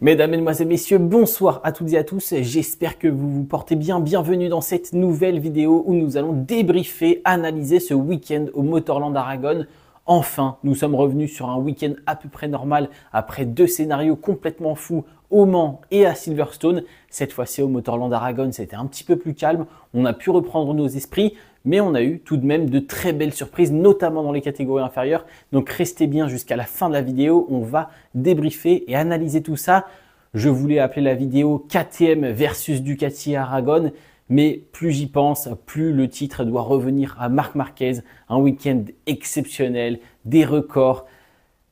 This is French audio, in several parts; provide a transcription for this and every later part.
Mesdames, Mesdemoiselles, Messieurs, bonsoir à toutes et à tous. J'espère que vous vous portez bien. Bienvenue dans cette nouvelle vidéo où nous allons débriefer, analyser ce week-end au Motorland Aragon. Enfin, nous sommes revenus sur un week-end à peu près normal après deux scénarios complètement fous au Mans et à Silverstone. Cette fois-ci au Motorland Aragon, c'était un petit peu plus calme. On a pu reprendre nos esprits, mais on a eu tout de même de très belles surprises, notamment dans les catégories inférieures. Donc restez bien jusqu'à la fin de la vidéo. On va débriefer et analyser tout ça. Je voulais appeler la vidéo KTM versus Ducati Aragon, mais plus j'y pense, plus le titre doit revenir à Marc Marquez. Un week-end exceptionnel, des records,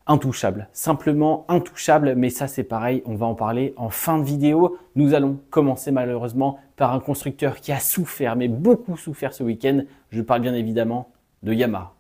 intouchables. Simplement intouchables, mais ça c'est pareil, on va en parler en fin de vidéo. Nous allons commencer malheureusement par un constructeur qui a souffert, mais beaucoup souffert ce week-end. Je parle bien évidemment de Yamaha.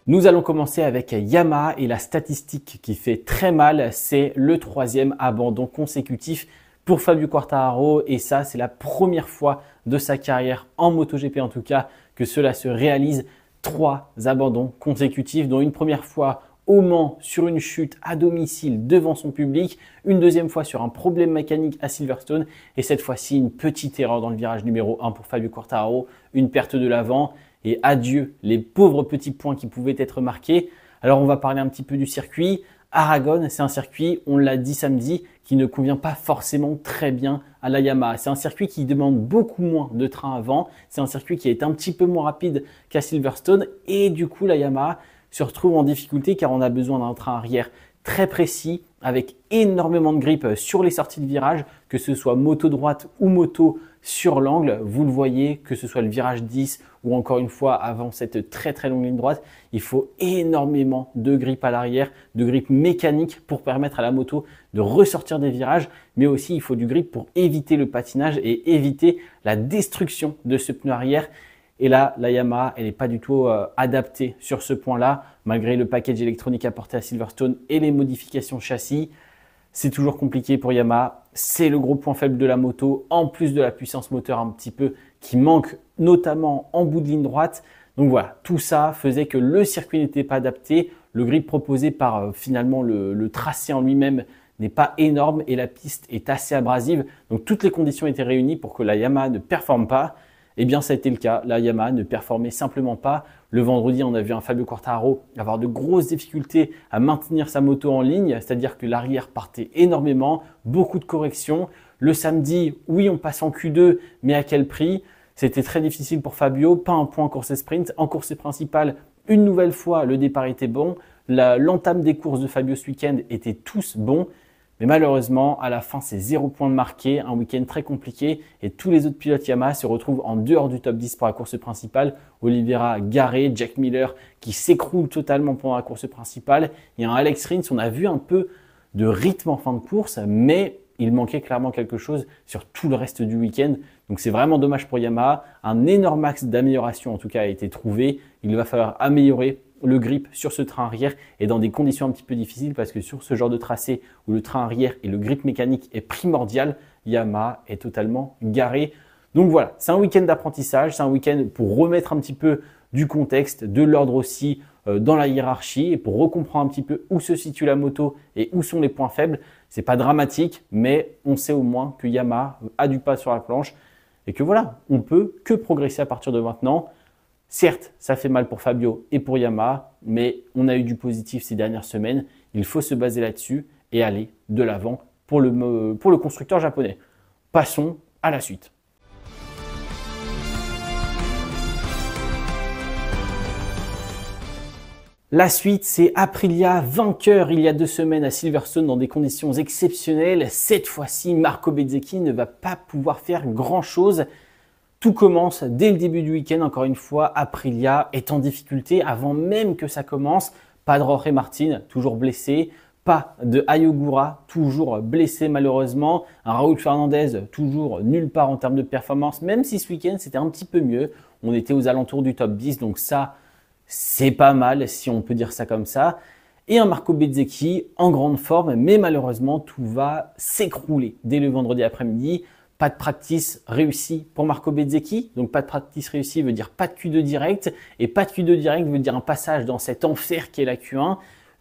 Nous allons commencer avec Yamaha et la statistique qui fait très mal, c'est le troisième abandon consécutif pour Fabio Quartararo et ça c'est la première fois de sa carrière en MotoGP en tout cas que cela se réalise. 3 abandons consécutifs dont une première fois au Mans sur une chute à domicile devant son public, une deuxième fois sur un problème mécanique à Silverstone et cette fois-ci une petite erreur dans le virage numéro 1 pour Fabio Quartararo, une perte de l'avant. Et adieu les pauvres petits points qui pouvaient être marqués. Alors on va parler un petit peu du circuit. Aragon, c'est un circuit, on l'a dit samedi, qui ne convient pas forcément très bien à la Yamaha. C'est un circuit qui demande beaucoup moins de train avant. C'est un circuit qui est un petit peu moins rapide qu'à Silverstone. Et du coup, la Yamaha se retrouve en difficulté car on a besoin d'un train arrière très précis avec énormément de grip sur les sorties de virage, que ce soit moto droite ou moto sur l'angle. Vous le voyez, que ce soit le virage 10 ou encore une fois avant cette très longue ligne droite, il faut énormément de grip à l'arrière, de grip mécanique pour permettre à la moto de ressortir des virages, mais aussi il faut du grip pour éviter le patinage et éviter la destruction de ce pneu arrière. Et là, la Yamaha, elle n'est pas du tout adaptée sur ce point-là, malgré le package électronique apporté à Silverstone et les modifications châssis. C'est toujours compliqué pour Yamaha. C'est le gros point faible de la moto, en plus de la puissance moteur un petit peu qui manque, notamment en bout de ligne droite. Donc voilà, tout ça faisait que le circuit n'était pas adapté. Le grip proposé par finalement le tracé en lui-même n'est pas énorme et la piste est assez abrasive. Donc toutes les conditions étaient réunies pour que la Yamaha ne performe pas. Eh bien, ça a été le cas. La Yamaha ne performait simplement pas. Le vendredi, on a vu un Fabio Quartararo avoir de grosses difficultés à maintenir sa moto en ligne, c'est-à-dire que l'arrière partait énormément, beaucoup de corrections. Le samedi, oui, on passe en Q2, mais à quel prix? C'était très difficile pour Fabio, pas un point en course sprint. En course principale, une nouvelle fois, le départ était bon. L'entame des courses de Fabio ce week-end était tous bons. Mais malheureusement, à la fin, c'est 0 point de marqué, un week-end très compliqué et tous les autres pilotes Yamaha se retrouvent en dehors du top 10 pour la course principale. Oliveira garé, Jack Miller qui s'écroule totalement pendant la course principale. Il y a un Alex Rins, on a vu un peu de rythme en fin de course, mais il manquait clairement quelque chose sur tout le reste du week-end. Donc c'est vraiment dommage pour Yamaha. Un énorme axe d'amélioration en tout cas a été trouvé. Il va falloir améliorer le grip sur ce train arrière et dans des conditions un petit peu difficiles parce que sur ce genre de tracé où le train arrière et le grip mécanique est primordial, Yamaha est totalement garé. Donc voilà, c'est un week-end d'apprentissage, c'est un week-end pour remettre un petit peu du contexte, de l'ordre aussi dans la hiérarchie et pour recomprendre un petit peu où se situe la moto et où sont les points faibles. C'est pas dramatique, mais on sait au moins que Yamaha a du pas sur la planche et que voilà, on peut que progresser à partir de maintenant. Certes, ça fait mal pour Fabio et pour Yamaha, mais on a eu du positif ces dernières semaines. Il faut se baser là-dessus et aller de l'avant pour le constructeur japonais. Passons à la suite. La suite, c'est Aprilia, vainqueur il y a 2 semaines à Silverstone dans des conditions exceptionnelles. Cette fois-ci, Marco Bezzecchi ne va pas pouvoir faire grand-chose. Tout commence dès le début du week-end, encore une fois, Aprilia est en difficulté avant même que ça commence. Pas de Jorge Martin, toujours blessé. Pas de Ayogura, toujours blessé malheureusement. Un Raúl Fernandez, toujours nulle part en termes de performance, même si ce week-end c'était un petit peu mieux. On était aux alentours du top 10, donc ça, c'est pas mal si on peut dire ça comme ça. Et un Marco Bezzecchi en grande forme, mais malheureusement, tout va s'écrouler dès le vendredi après-midi. Pas de practice réussi pour Marco Bezzecchi. Donc, pas de practice réussi veut dire pas de Q2 direct. Et pas de Q2 direct veut dire un passage dans cet enfer qui est la Q1.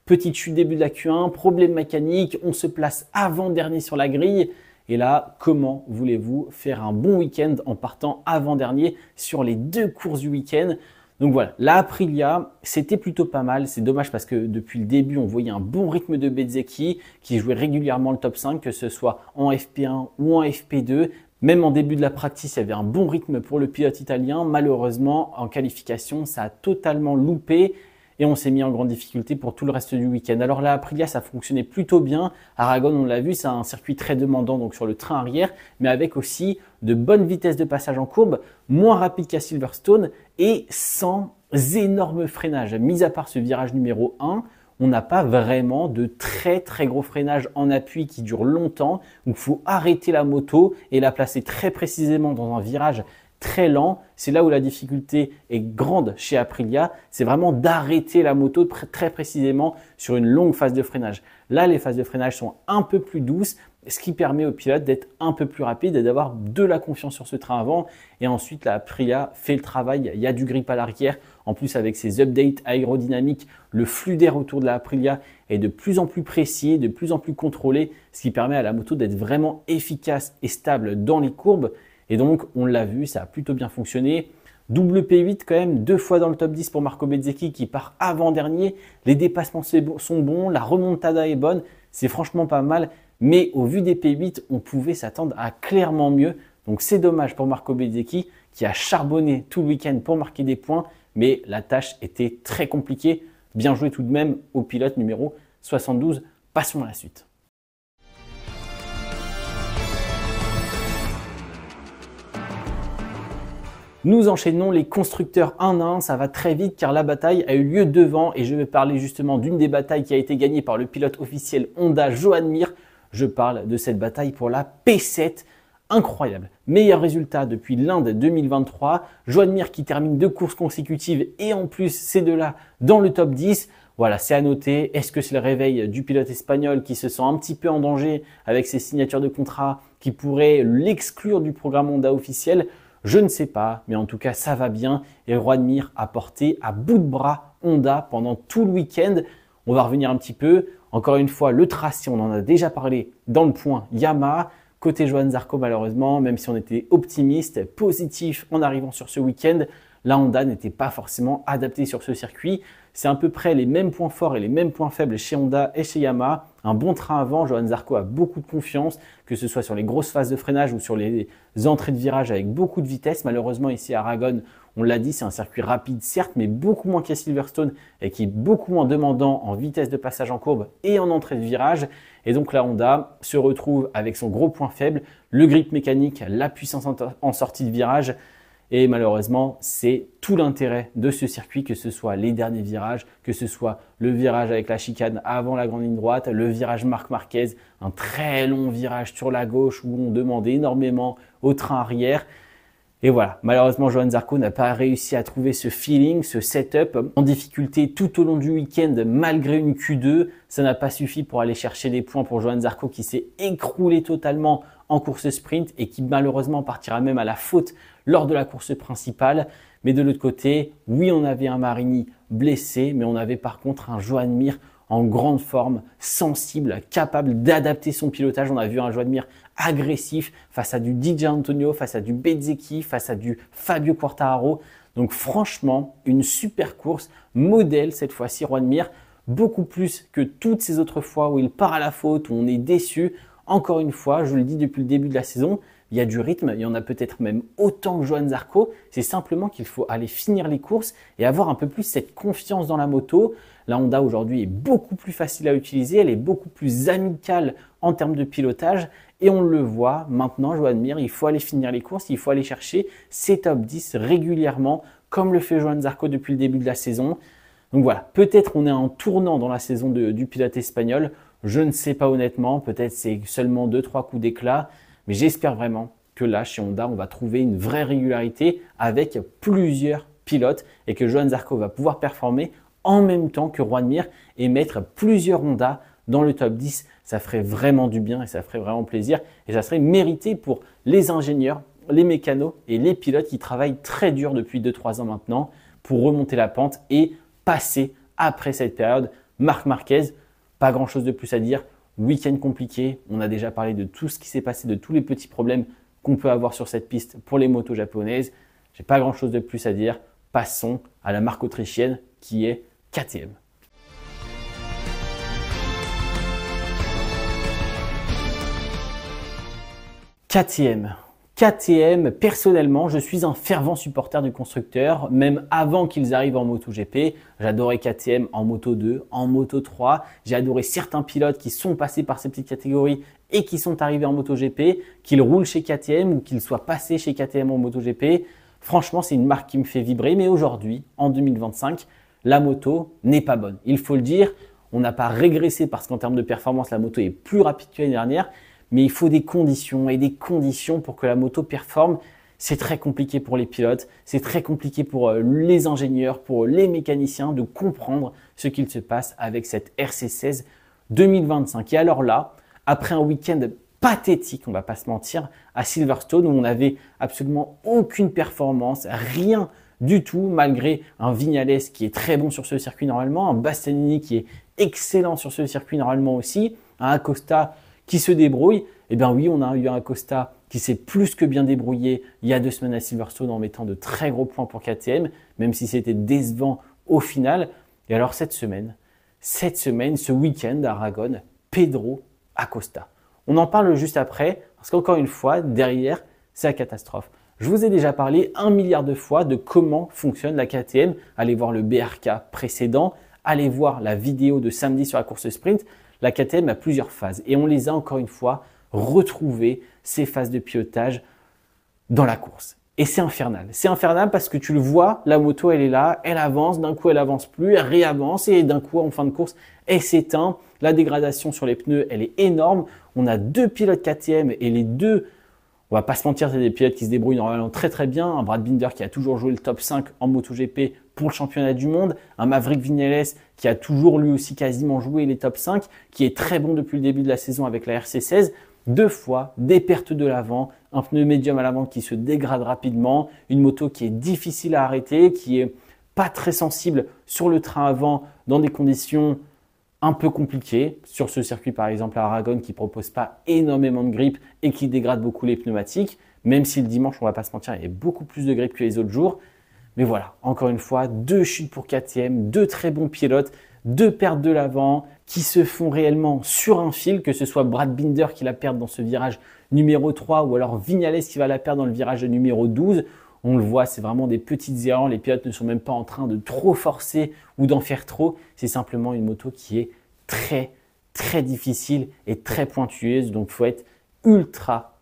Petite chute début de la Q1, problème mécanique, on se place avant-dernier sur la grille. Et là, comment voulez-vous faire un bon week-end en partant avant-dernier sur les 2 courses du week-end? Donc voilà, la Aprilia, c'était plutôt pas mal. C'est dommage parce que depuis le début, on voyait un bon rythme de Bezzecchi qui jouait régulièrement le top 5, que ce soit en FP1 ou en FP2. Même en début de la practice, il y avait un bon rythme pour le pilote italien. Malheureusement, en qualification, ça a totalement loupé et on s'est mis en grande difficulté pour tout le reste du week-end. Alors la Aprilia, ça fonctionnait plutôt bien. Aragon, on l'a vu, c'est un circuit très demandant donc sur le train arrière, mais avec aussi de bonnes vitesses de passage en courbe, moins rapide qu'à Silverstone et sans énorme freinage. Mis à part ce virage numéro 1, on n'a pas vraiment de très gros freinage en appui qui dure longtemps, où il faut arrêter la moto et la placer très précisément dans un virage très lent. C'est là où la difficulté est grande chez Aprilia, c'est vraiment d'arrêter la moto très précisément sur une longue phase de freinage. Là, les phases de freinage sont un peu plus douces, ce qui permet au pilote d'être un peu plus rapide et d'avoir de la confiance sur ce train avant. Et ensuite, la Aprilia fait le travail, il y a du grip à l'arrière. En plus, avec ces updates aérodynamiques, le flux d'air autour de la Aprilia est de plus en plus précis, de plus en plus contrôlé, ce qui permet à la moto d'être vraiment efficace et stable dans les courbes. Et donc, on l'a vu, ça a plutôt bien fonctionné. Double P8 quand même, 2 fois dans le top 10 pour Marco Bezzecchi qui part avant-dernier. Les dépassements sont bons, la remontada est bonne, c'est franchement pas mal. Mais au vu des P8, on pouvait s'attendre à clairement mieux. Donc c'est dommage pour Marco Bezzecchi qui a charbonné tout le week-end pour marquer des points. Mais la tâche était très compliquée. Bien joué tout de même au pilote numéro 72. Passons à la suite. Nous enchaînons les constructeurs 1 à 1, ça va très vite car la bataille a eu lieu devant et je vais parler justement d'une des batailles qui a été gagnée par le pilote officiel Honda Joan Mir. Je parle de cette bataille pour la P7, incroyable. Meilleur résultat depuis l'Inde 2023, Joan Mir qui termine 2 courses consécutives et en plus ces deux-là dans le top 10. Voilà, c'est à noter. Est-ce que c'est le réveil du pilote espagnol qui se sent un petit peu en danger avec ses signatures de contrat qui pourraient l'exclure du programme Honda officiel? Je ne sais pas, mais en tout cas, ça va bien. Et Joan Mir a porté à bout de bras Honda pendant tout le week-end. On va revenir un petit peu. Encore une fois, le tracé, on en a déjà parlé dans le point Yamaha. Côté Johann Zarco, malheureusement, même si on était optimiste, positif en arrivant sur ce week-end, la Honda n'était pas forcément adaptée sur ce circuit. C'est à peu près les mêmes points forts et les mêmes points faibles chez Honda et chez Yamaha. Un bon train avant, Johann Zarco a beaucoup de confiance, que ce soit sur les grosses phases de freinage ou sur les entrées de virage avec beaucoup de vitesse. Malheureusement, ici à Aragon, on l'a dit, c'est un circuit rapide certes, mais beaucoup moins qu'à Silverstone et qui est beaucoup moins demandant en vitesse de passage en courbe et en entrée de virage. Et donc la Honda se retrouve avec son gros point faible, le grip mécanique, la puissance en sortie de virage. Et malheureusement, c'est tout l'intérêt de ce circuit, que ce soit les derniers virages, que ce soit le virage avec la chicane avant la grande ligne droite, le virage Marc Marquez, un très long virage sur la gauche où on demandait énormément au train arrière. Et voilà, malheureusement, Johann Zarco n'a pas réussi à trouver ce feeling, ce setup en difficulté tout au long du week-end malgré une Q2. Ça n'a pas suffi pour aller chercher des points pour Johann Zarco qui s'est écroulé totalement en course sprint et qui malheureusement partira même à la faute lors de la course principale. Mais de l'autre côté, oui, on avait un Marini blessé, mais on avait par contre un Joan Mir en grande forme, sensible, capable d'adapter son pilotage. On a vu un Joan Mir agressif face à du Di Giannantonio, face à du Bezzecchi, face à du Fabio Quartararo. Donc franchement, une super course, modèle cette fois-ci Joan Mir, beaucoup plus que toutes ces autres fois où il part à la faute, où on est déçu. Encore une fois, je le dis depuis le début de la saison, il y a du rythme, il y en a peut-être même autant que Johann Zarco. C'est simplement qu'il faut aller finir les courses et avoir un peu plus cette confiance dans la moto. La Honda aujourd'hui est beaucoup plus facile à utiliser, elle est beaucoup plus amicale en termes de pilotage. Et on le voit maintenant, Joan Mir, il faut aller finir les courses, il faut aller chercher ses top 10 régulièrement, comme le fait Johann Zarco depuis le début de la saison. Donc voilà, peut-être on est en tournant dans la saison du pilote espagnol. Je ne sais pas honnêtement, peut-être c'est seulement 2-3 coups d'éclat. Mais j'espère vraiment que là, chez Honda, on va trouver une vraie régularité avec plusieurs pilotes et que Johann Zarco va pouvoir performer en même temps que Juan Mir et mettre plusieurs Honda dans le top 10. Ça ferait vraiment du bien et ça ferait vraiment plaisir. Et ça serait mérité pour les ingénieurs, les mécanos et les pilotes qui travaillent très dur depuis 2-3 ans maintenant pour remonter la pente et passer après cette période. Marc Marquez, pas grand chose de plus à dire. Week-end compliqué. On a déjà parlé de tout ce qui s'est passé, de tous les petits problèmes qu'on peut avoir sur cette piste pour les motos japonaises. J'ai pas grand chose de plus à dire. Passons à la marque autrichienne qui est KTM. KTM, personnellement, je suis un fervent supporter du constructeur, même avant qu'ils arrivent en MotoGP. J'adorais KTM en Moto 2, en Moto 3. J'ai adoré certains pilotes qui sont passés par ces petites catégories et qui sont arrivés en MotoGP, qu'ils roulent chez KTM ou qu'ils soient passés chez KTM en MotoGP. Franchement, c'est une marque qui me fait vibrer. Mais aujourd'hui, en 2025, la moto n'est pas bonne. Il faut le dire, on n'a pas régressé parce qu'en termes de performance, la moto est plus rapide que l'année dernière. Mais il faut des conditions et des conditions pour que la moto performe. C'est très compliqué pour les pilotes, c'est très compliqué pour les ingénieurs, pour les mécaniciens de comprendre ce qu'il se passe avec cette RC16 2025. Et alors là, après un week-end pathétique, on va pas se mentir, à Silverstone où on n'avait absolument aucune performance, rien du tout, malgré un Viñales qui est très bon sur ce circuit normalement, un Bastianini qui est excellent sur ce circuit normalement aussi, un Acosta qui se débrouille. Eh bien oui, on a eu un Acosta qui s'est plus que bien débrouillé il y a 2 semaines à Silverstone en mettant de très gros points pour KTM, même si c'était décevant au final. Et alors cette semaine, ce week-end à Aragon, Pedro Acosta. On en parle juste après, parce qu'encore une fois, derrière, c'est la catastrophe. Je vous ai déjà parlé 1 milliard de fois de comment fonctionne la KTM. Allez voir le BRK précédent, allez voir la vidéo de samedi sur la course sprint. La KTM a plusieurs phases et on les a encore une fois retrouvées, ces phases de pilotage dans la course. Et c'est infernal. C'est infernal parce que tu le vois, la moto elle est là, elle avance, d'un coup elle avance plus, elle réavance et d'un coup en fin de course elle s'éteint. La dégradation sur les pneus elle est énorme. On a 2 pilotes KTM et les deux, on va pas se mentir, c'est des pilotes qui se débrouillent normalement très très bien. Un Brad Binder qui a toujours joué le top 5 en MotoGP pour le championnat du monde. Un Maverick Viñales qui a toujours lui aussi quasiment joué les top 5, qui est très bon depuis le début de la saison avec la RC16. 2 fois des pertes de l'avant, un pneu médium à l'avant qui se dégrade rapidement, une moto qui est difficile à arrêter, qui est pas très sensible sur le train avant dans des conditions un peu compliquées. Sur ce circuit par exemple à Aragon qui propose pas énormément de grip et qui dégrade beaucoup les pneumatiques, même si le dimanche on va pas se mentir, il y a beaucoup plus de grip que les autres jours. Mais voilà, encore une fois, 2 chutes pour KTM, 2 très bons pilotes, 2 pertes de l'avant qui se font réellement sur un fil, que ce soit Brad Binder qui la perd dans ce virage numéro 3 ou alors Viñales qui va la perdre dans le virage numéro 12. On le voit, c'est vraiment des petites erreurs. Les pilotes ne sont même pas en train de trop forcer ou d'en faire trop. C'est simplement une moto qui est très, très difficile et très pointueuse. Donc, il faut être ultra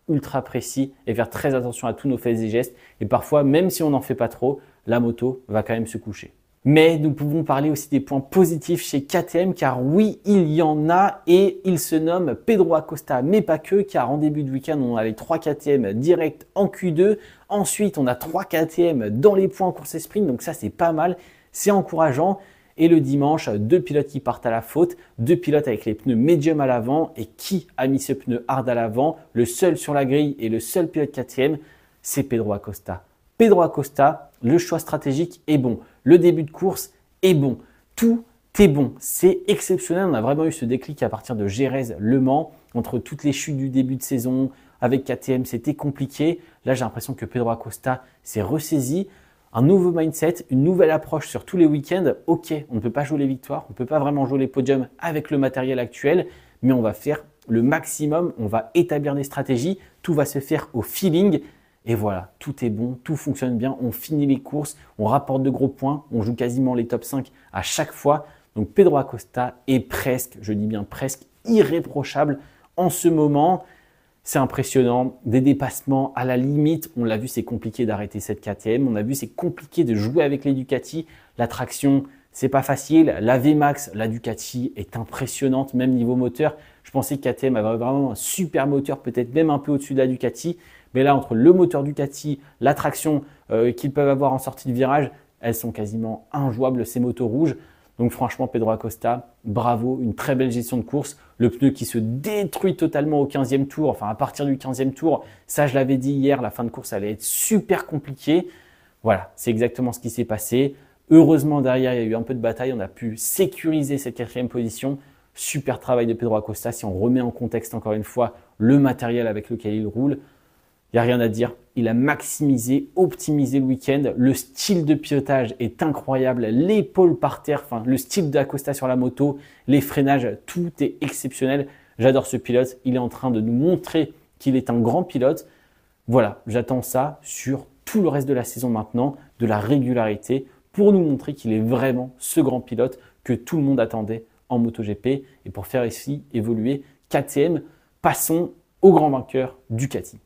précis et faire très attention à tous nos faits et gestes. Et parfois, même si on n'en fait pas trop, la moto va quand même se coucher. Mais nous pouvons parler aussi des points positifs chez KTM car oui, il y en a et il se nomme Pedro Acosta, mais pas que car en début de week-end, on a les 3 KTM direct en Q2. Ensuite, on a 3 KTM dans les points en course et sprint, donc ça c'est pas mal, c'est encourageant. Et le dimanche, 2 pilotes qui partent à la faute, 2 pilotes avec les pneus médium à l'avant. Et qui a mis ce pneu hard à l'avant? Le seul sur la grille et le seul pilote KTM, c'est Pedro Acosta. Pedro Acosta, le choix stratégique est bon. Le début de course est bon. Tout est bon. C'est exceptionnel. On a vraiment eu ce déclic à partir de Jerez-Le Mans. Entre toutes les chutes du début de saison, avec KTM, c'était compliqué. Là, j'ai l'impression que Pedro Acosta s'est ressaisi. Un nouveau mindset, une nouvelle approche sur tous les week-ends. Ok, on ne peut pas jouer les victoires, on ne peut pas vraiment jouer les podiums avec le matériel actuel, mais on va faire le maximum, on va établir des stratégies, tout va se faire au feeling. Et voilà, tout est bon, tout fonctionne bien, on finit les courses, on rapporte de gros points, on joue quasiment les top 5 à chaque fois. Donc Pedro Acosta est presque, je dis bien presque, irréprochable en ce moment. C'est impressionnant, des dépassements à la limite. On l'a vu, c'est compliqué d'arrêter cette KTM. On a vu, c'est compliqué de jouer avec les Ducati. La traction, c'est pas facile. La VMAX, la Ducati est impressionnante, même niveau moteur. Je pensais que KTM avait vraiment un super moteur, peut-être même un peu au-dessus de la Ducati. Mais là, entre le moteur Ducati, la traction qu'ils peuvent avoir en sortie de virage, elles sont quasiment injouables, ces motos rouges. Donc franchement, Pedro Acosta, bravo, une très belle gestion de course. Le pneu qui se détruit totalement au 15e tour, enfin à partir du 15e tour, ça je l'avais dit hier, la fin de course allait être super compliquée. Voilà, c'est exactement ce qui s'est passé. Heureusement, derrière, il y a eu un peu de bataille. On a pu sécuriser cette 4e position. Super travail de Pedro Acosta. Si on remet en contexte encore une fois le matériel avec lequel il roule, il n'y a rien à dire. Il a maximisé, optimisé le week-end. Le style de pilotage est incroyable. L'épaule par terre, enfin, le style d'Acosta sur la moto, les freinages, tout est exceptionnel. J'adore ce pilote. Il est en train de nous montrer qu'il est un grand pilote. Voilà, j'attends ça sur tout le reste de la saison maintenant, de la régularité, pour nous montrer qu'il est vraiment ce grand pilote que tout le monde attendait en MotoGP et pour faire ici évoluer KTM. Passons au grand vainqueur Ducati.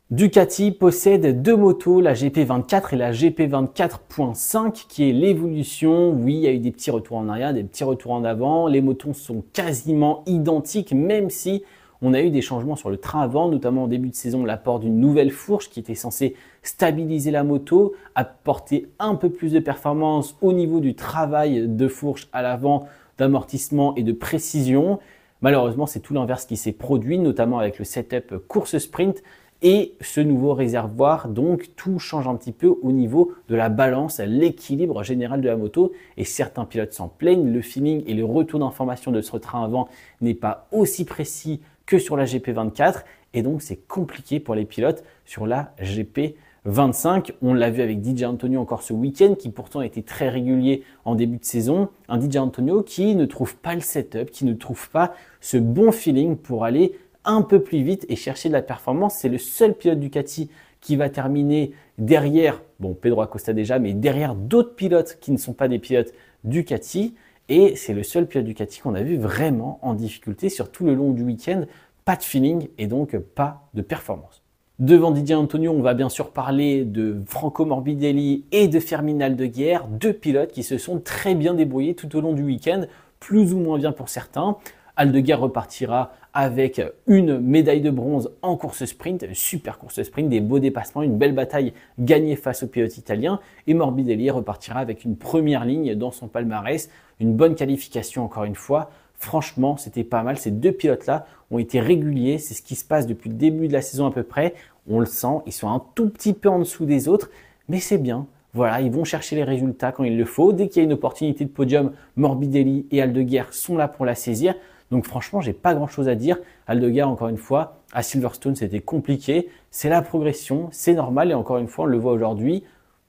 Ducati possède deux motos, la GP24 et la GP24.5 qui est l'évolution. Oui, il y a eu des petits retours en arrière, des petits retours en avant. Les motos sont quasiment identiques, même si on a eu des changements sur le train avant, notamment au début de saison, l'apport d'une nouvelle fourche qui était censée stabiliser la moto, apporter un peu plus de performance au niveau du travail de fourche à l'avant, d'amortissement et de précision. Malheureusement, c'est tout l'inverse qui s'est produit, notamment avec le setup course sprint. Et ce nouveau réservoir, donc tout change un petit peu au niveau de la balance, l'équilibre général de la moto. Et certains pilotes s'en plaignent, le feeling et le retour d'information de ce train avant n'est pas aussi précis que sur la GP24. Et donc c'est compliqué pour les pilotes sur la GP25. On l'a vu avec DJ Antonio encore ce week-end, qui pourtant était très régulier en début de saison. Un DJ Antonio qui ne trouve pas le setup, qui ne trouve pas ce bon feeling pour aller un peu plus vite et chercher de la performance. C'est le seul pilote Ducati qui va terminer derrière, bon Pedro Acosta déjà, mais derrière d'autres pilotes qui ne sont pas des pilotes Ducati. Et c'est le seul pilote Ducati qu'on a vu vraiment en difficulté sur tout le long du week-end. Pas de feeling et donc pas de performance. Devant Didier Antonio, on va bien sûr parler de Franco Morbidelli et de Fermin Aldeguer, deux pilotes qui se sont très bien débrouillés tout au long du week-end, plus ou moins bien pour certains. Aldeguer repartira avec une médaille de bronze en course sprint, une super course sprint, des beaux dépassements, une belle bataille gagnée face au pilote italien. Et Morbidelli repartira avec une première ligne dans son palmarès, une bonne qualification encore une fois. Franchement, c'était pas mal. Ces deux pilotes-là ont été réguliers. C'est ce qui se passe depuis le début de la saison à peu près. On le sent, ils sont un tout petit peu en dessous des autres, mais c'est bien. Voilà, ils vont chercher les résultats quand il le faut. Dès qu'il y a une opportunité de podium, Morbidelli et Aldeguer sont là pour la saisir. Donc franchement, j'ai pas grand chose à dire. Aldeguer, encore une fois, à Silverstone, c'était compliqué. C'est la progression, c'est normal. Et encore une fois, on le voit aujourd'hui.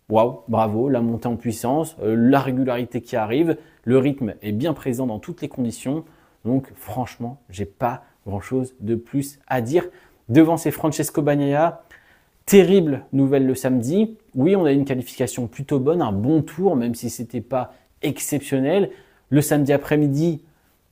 Waouh, bravo, la montée en puissance, la régularité qui arrive, le rythme est bien présent dans toutes les conditions. Donc franchement, j'ai pas grand chose de plus à dire. Devant, c'est Francesco Bagnaia. Terrible nouvelle le samedi. Oui, on a une qualification plutôt bonne, un bon tour, même si c'était pas exceptionnel. Le samedi après-midi,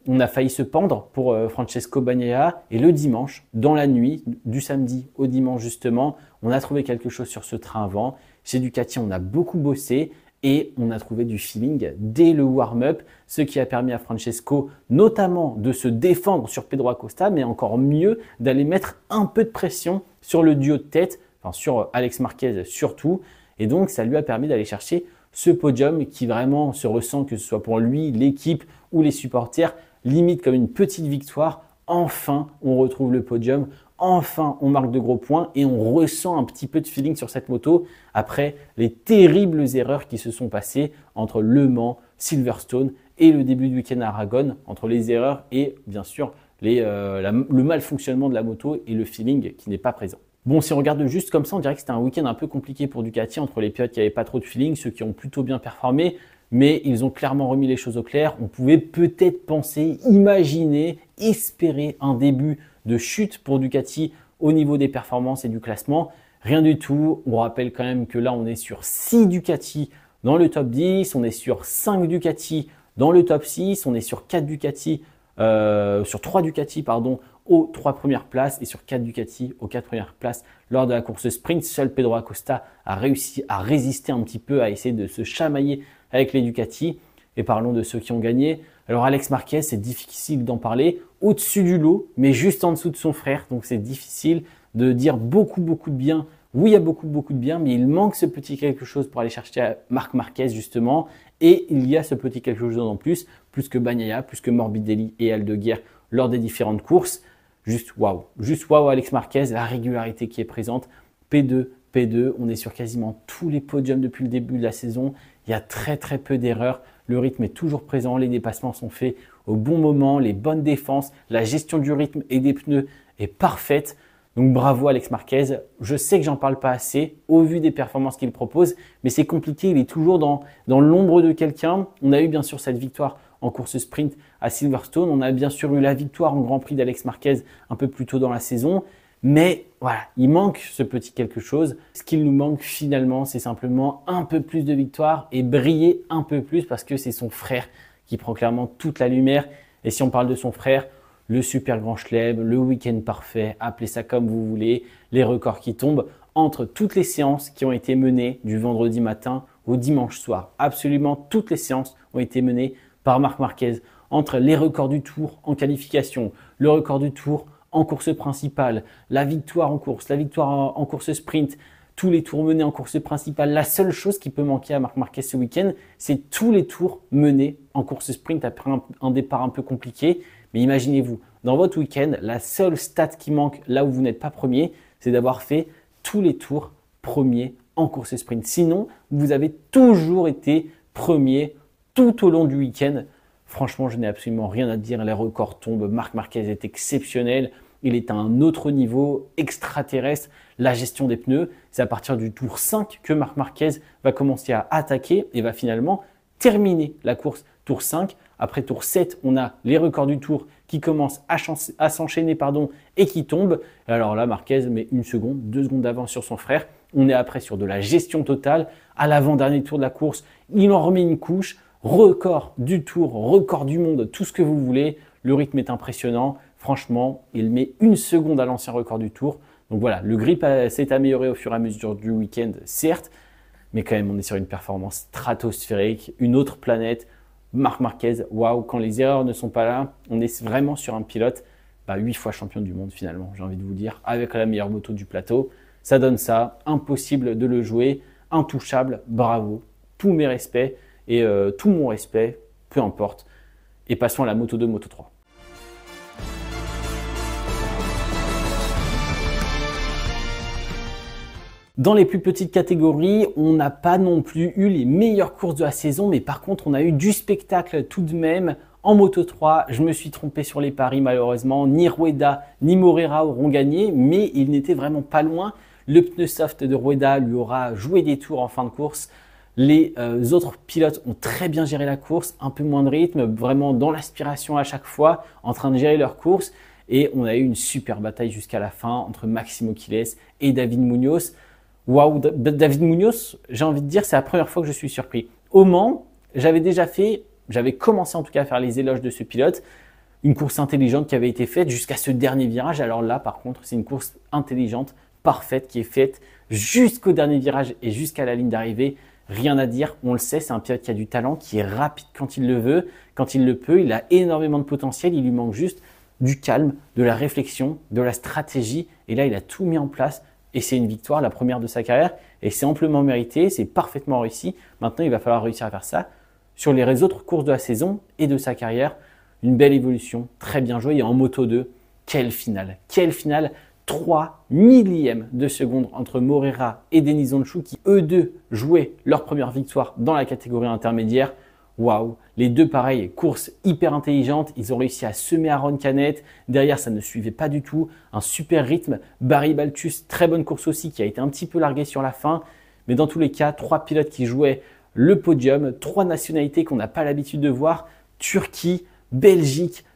on a failli se pendre pour Francesco Bagnaia. Et le dimanche, dans la nuit, du samedi au dimanche justement, on a trouvé quelque chose sur ce train avant. Chez Ducati, on a beaucoup bossé et on a trouvé du feeling dès le warm-up, ce qui a permis à Francesco notamment de se défendre sur Pedro Acosta, mais encore mieux d'aller mettre un peu de pression sur le duo de tête, enfin sur Alex Marquez surtout. Et donc, ça lui a permis d'aller chercher ce podium qui vraiment se ressent, que ce soit pour lui, l'équipe ou les supporters, limite comme une petite victoire. Enfin, on retrouve le podium. Enfin, on marque de gros points et on ressent un petit peu de feeling sur cette moto après les terribles erreurs qui se sont passées entre Le Mans, Silverstone et le début du week-end à Aragon, entre les erreurs et bien sûr le mal fonctionnement de la moto et le feeling qui n'est pas présent. Bon, si on regarde juste comme ça, on dirait que c'était un week-end un peu compliqué pour Ducati entre les pilotes qui n'avaient pas trop de feeling, ceux qui ont plutôt bien performé, mais ils ont clairement remis les choses au clair. On pouvait peut-être penser, imaginer, espérer un début de chute pour Ducati au niveau des performances et du classement. Rien du tout. On rappelle quand même que là, on est sur 6 Ducati dans le top 10. On est sur 5 Ducati dans le top 6. On est sur 4 Ducati, sur 3 Ducati, pardon, aux 3 premières places et sur 4 Ducati aux 4 premières places lors de la course sprint. Seul Pedro Acosta a réussi à résister un petit peu, à essayer de se chamailler avec les Ducati. Et parlons de ceux qui ont gagné. Alors Alex Marquez, c'est difficile d'en parler, au-dessus du lot, mais juste en dessous de son frère. Donc c'est difficile de dire beaucoup de bien Oui, il y a beaucoup de biens, mais il manque ce petit quelque chose pour aller chercher Marc Marquez justement. Et il y a ce petit quelque chose en plus que Bagnaia, plus que Morbidelli et Aldeguer lors des différentes courses. Juste waouh Alex Marquez, la régularité qui est présente. P2, on est sur quasiment tous les podiums depuis le début de la saison. Il y a très peu d'erreurs. Le rythme est toujours présent, les dépassements sont faits au bon moment, les bonnes défenses, la gestion du rythme et des pneus est parfaite. Donc bravo Alex Marquez. Je sais que j'en parle pas assez au vu des performances qu'il propose, mais c'est compliqué. Il est toujours dans l'ombre de quelqu'un. On a eu bien sûr cette victoire en course sprint à Silverstone. On a bien sûr eu la victoire en Grand Prix d'Alex Marquez un peu plus tôt dans la saison. Mais voilà, il manque ce petit quelque chose. Ce qu'il nous manque finalement, c'est simplement un peu plus de victoires et briller un peu plus parce que c'est son frère qui prend clairement toute la lumière. Et si on parle de son frère, le super grand chelem, le week-end parfait, appelez ça comme vous voulez, les records qui tombent entre toutes les séances qui ont été menées du vendredi matin au dimanche soir. Absolument toutes les séances ont été menées par Marc Marquez entre les records du tour en qualification, le record du tour en course principale, la victoire en course, la victoire en course sprint, tous les tours menés en course principale. La seule chose qui peut manquer à Marc Marquez ce week-end, c'est tous les tours menés en course sprint après un départ un peu compliqué. Mais imaginez-vous, dans votre week-end, la seule stat qui manque là où vous n'êtes pas premier, c'est d'avoir fait tous les tours premiers en course sprint. Sinon, vous avez toujours été premier tout au long du week-end. Franchement, je n'ai absolument rien à dire. Les records tombent. Marc Marquez est exceptionnel. Il est à un autre niveau extraterrestre. La gestion des pneus, c'est à partir du tour 5 que Marc Marquez va commencer à attaquer et va finalement terminer la course tour 5. Après tour 7, on a les records du tour qui commencent à s'enchaîner et qui tombent. Alors là, Marquez met 1 seconde, 2 secondes d'avance sur son frère. On est après sur de la gestion totale. À l'avant-dernier tour de la course, il en remet une couche. Record du tour, record du monde, tout ce que vous voulez. Le rythme est impressionnant. Franchement, il met 1 seconde à l'ancien record du tour. Donc voilà, le grip s'est amélioré au fur et à mesure du week-end, certes. Mais quand même, on est sur une performance stratosphérique, une autre planète. Marc Marquez, waouh, quand les erreurs ne sont pas là, on est vraiment sur un pilote 8 fois champion du monde finalement, j'ai envie de vous dire, avec la meilleure moto du plateau. Ça donne ça, impossible de le jouer, intouchable, bravo, tous mes respects et tout mon respect, peu importe. Et passons à la Moto 2, Moto 3. Dans les plus petites catégories, on n'a pas non plus eu les meilleures courses de la saison, mais par contre, on a eu du spectacle tout de même. En Moto 3, je me suis trompé sur les paris malheureusement. Ni Rueda ni Moreira auront gagné, mais ils n'étaient vraiment pas loin. Le pneu soft de Rueda lui aura joué des tours en fin de course. Les autres pilotes ont très bien géré la course, un peu moins de rythme, vraiment dans l'aspiration à chaque fois, en train de gérer leur course. Et on a eu une super bataille jusqu'à la fin entre Máximo Quilez et David Munoz. Waouh, David Munoz, j'ai envie de dire, c'est la première fois que je suis surpris. Au Mans, j'avais commencé en tout cas à faire les éloges de ce pilote. Une course intelligente qui avait été faite jusqu'à ce dernier virage. Alors là, par contre, c'est une course intelligente, parfaite, qui est faite jusqu'au dernier virage et jusqu'à la ligne d'arrivée. Rien à dire, on le sait, c'est un pilote qui a du talent, qui est rapide quand il le veut, quand il le peut. Il a énormément de potentiel, il lui manque juste du calme, de la réflexion, de la stratégie. Et là, il a tout mis en place. Et c'est une victoire, la première de sa carrière, et c'est amplement mérité, c'est parfaitement réussi. Maintenant, il va falloir réussir à faire ça sur les autres courses de la saison et de sa carrière. Une belle évolution, très bien joué. Et en Moto 2, quelle finale! 3 millièmes de seconde entre Moreira et Denis Öncü qui, eux deux, jouaient leur première victoire dans la catégorie intermédiaire. Waouh, les deux pareils, course hyper intelligente, ils ont réussi à semer Aaron Canet, derrière ça ne suivait pas du tout, un super rythme, Barry Baltus, très bonne course aussi qui a été un petit peu larguée sur la fin, mais dans tous les cas, 3 pilotes qui jouaient le podium, 3 nationalités qu'on n'a pas l'habitude de voir, Turquie, Belgique,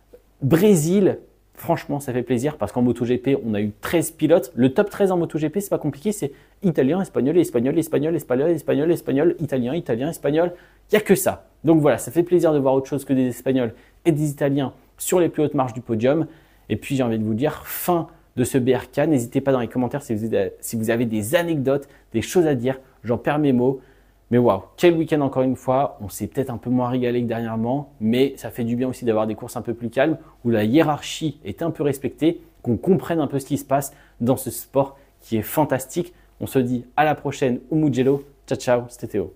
Brésil. Franchement, ça fait plaisir parce qu'en MotoGP, on a eu 13 pilotes. Le top 13 en MotoGP, c'est pas compliqué, c'est italien, espagnol, espagnol, espagnol, espagnol, espagnol, espagnol, italien, italien, espagnol. Il n'y a que ça. Donc voilà, ça fait plaisir de voir autre chose que des Espagnols et des Italiens sur les plus hautes marches du podium. Et puis j'ai envie de vous dire, fin de ce BRK. N'hésitez pas dans les commentaires si vous avez des anecdotes, des choses à dire. J'en perds mes mots. Mais waouh, quel week-end encore une fois. On s'est peut-être un peu moins régalé que dernièrement, mais ça fait du bien aussi d'avoir des courses un peu plus calmes où la hiérarchie est un peu respectée, qu'on comprenne un peu ce qui se passe dans ce sport qui est fantastique. On se dit à la prochaine au Mugello. Ciao, ciao, c'était Théo.